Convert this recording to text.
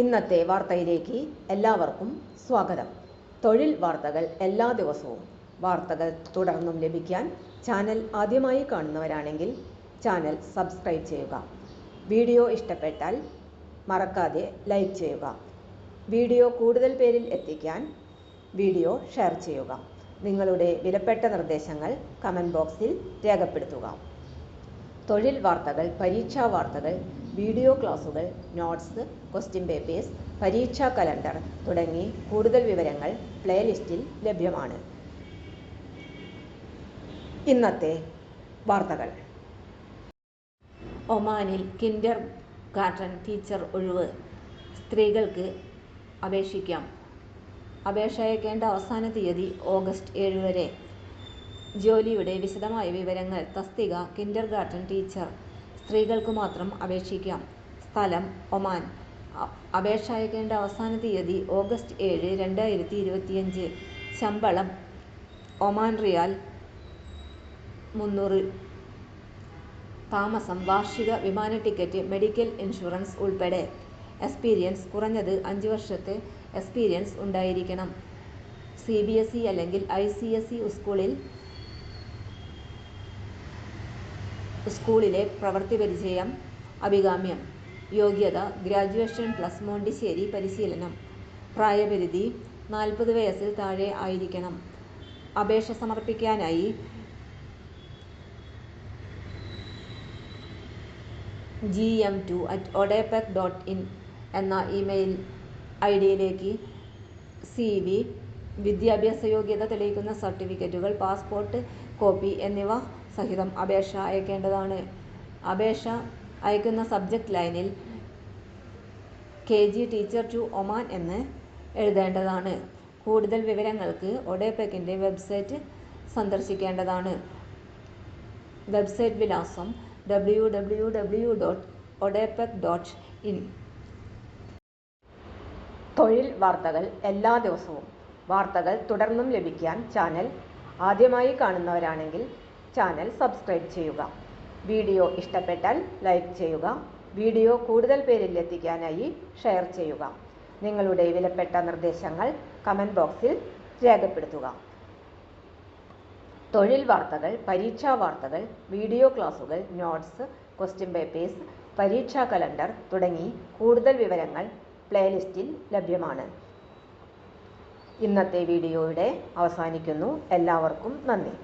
ഇന്നത്തെ വാർത്തയിലേക്ക് എല്ലാവർക്കും സ്വാഗതം. തൊഴിൽ വാർത്തകൾ എല്ലാ ദിവസവും വാർത്തകൾ തുടർന്നും ലഭിക്കാൻ ചാനൽ ആദ്യമായി കാണുന്നവരാണെങ്കിൽ ചാനൽ സബ്സ്ക്രൈബ് ചെയ്യുക. വീഡിയോ ഇഷ്ടപ്പെട്ടാൽ മറക്കാതെ ലൈക്ക് ചെയ്യുക. വീഡിയോ കൂടുതൽ പേരിൽ എത്തിക്കാൻ വീഡിയോ ഷെയർ ചെയ്യുക. നിങ്ങളുടെ വിലപ്പെട്ട നിർദ്ദേശങ്ങൾ കമൻറ്റ് ബോക്സിൽ രേഖപ്പെടുത്തുക. തൊഴിൽ വാർത്തകൾ, പരീക്ഷാ വാർത്തകൾ, വീഡിയോ ക്ലാസുകൾ, നോട്ട്സ്, ക്വസ്റ്റ്യൻ പേപ്പേഴ്സ്, പരീക്ഷാ കലണ്ടർ തുടങ്ങി കൂടുതൽ വിവരങ്ങൾ പ്ലേലിസ്റ്റിൽ ലഭ്യമാണ്. ഇന്നത്തെ വാർത്തകൾ. ഒമാനിൽ കിൻഡർ ഗാർട്ടൻ ടീച്ചർ ഒഴിവ്. സ്ത്രീകൾക്ക് അപേക്ഷിക്കാം. അപേക്ഷ അയക്കേണ്ട അവസാന തീയതി ഓഗസ്റ്റ് 7 വരെ. ജോലിയുടെ വിശദമായ വിവരങ്ങൾ. തസ്തിക കിൻഡർ ഗാർട്ടൻ ടീച്ചർ. സ്ത്രീകൾക്കു മാത്രം അപേക്ഷിക്കാം. സ്ഥലം ഒമാൻ. അപേക്ഷ അയക്കേണ്ട അവസാന തീയതി ഓഗസ്റ്റ് 7, 2025. ശമ്പളം ഒമാൻ റിയാൽ 300. താമസം വാർഷിക വിമാന ടിക്കറ്റ്, മെഡിക്കൽ ഇൻഷുറൻസ് ഉൾപ്പെടെ. എക്സ്പീരിയൻസ് കുറഞ്ഞത് 5 വർഷത്തെ എക്സ്പീരിയൻസ് ഉണ്ടായിരിക്കണം. CBSE അല്ലെങ്കിൽ ICSE സ്കൂളിലെ പ്രവൃത്തി പരിചയം അഭികാമ്യം. യോഗ്യത ഗ്രാജുവേഷൻ പ്ലസ് മോണ്ടിസേരി പരിശീലനം. പ്രായപരിധി 40 വയസ്സിൽ താഴെ ആയിരിക്കണം. അപേക്ഷ സമർപ്പിക്കാനായി gm2@odepec.in എന്ന ഇമെയിൽ ID-യിലേക്ക് CV, വിദ്യാഭ്യാസ യോഗ്യത തെളിയിക്കുന്ന സർട്ടിഫിക്കറ്റുകൾ, പാസ്പോർട്ട് കോപ്പി എന്നിവ സഹിതം അപേക്ഷ അയക്കേണ്ടതാണ്. അപേക്ഷ അയക്കുന്ന സബ്ജക്റ്റ് ലൈനിൽ KG ടീച്ചർ ടു ഒമാൻ എന്ന് എഴുതേണ്ടതാണ്. കൂടുതൽ വിവരങ്ങൾക്ക് ഒഡെപെക്കിൻ്റെ വെബ്സൈറ്റ് സന്ദർശിക്കേണ്ടതാണ്. വെബ്സൈറ്റ് വിലാസം www.odepec.in. തൊഴിൽ വാർത്തകൾ എല്ലാ ദിവസവും വാർത്തകൾ തുടർന്നും ലഭിക്കാൻ ചാനൽ ആദ്യമായി കാണുന്നവരാണെങ്കിൽ ചാനൽ സബ്സ്ക്രൈബ് ചെയ്യുക. വീഡിയോ ഇഷ്ടപ്പെട്ടാൽ ലൈക്ക് ചെയ്യുക. വീഡിയോ കൂടുതൽ പേരിൽ എത്തിക്കാനായി ഷെയർ ചെയ്യുക. നിങ്ങളുടെ വിലപ്പെട്ട നിർദ്ദേശങ്ങൾ കമൻറ്റ് ബോക്സിൽ രേഖപ്പെടുത്തുക. തൊഴിൽ വാർത്തകൾ, പരീക്ഷാ വാർത്തകൾ, വീഡിയോ ക്ലാസുകൾ, നോട്ട്സ്, ക്വസ്റ്റ്യൻ പേപ്പേഴ്സ്, പരീക്ഷാ കലണ്ടർ തുടങ്ങി കൂടുതൽ വിവരങ്ങൾ പ്ലേലിസ്റ്റിൽ ലഭ്യമാണ്. ഇന്നത്തെ വീഡിയോയുടെ അവസാനിക്കുന്നു. എല്ലാവർക്കും നന്ദി.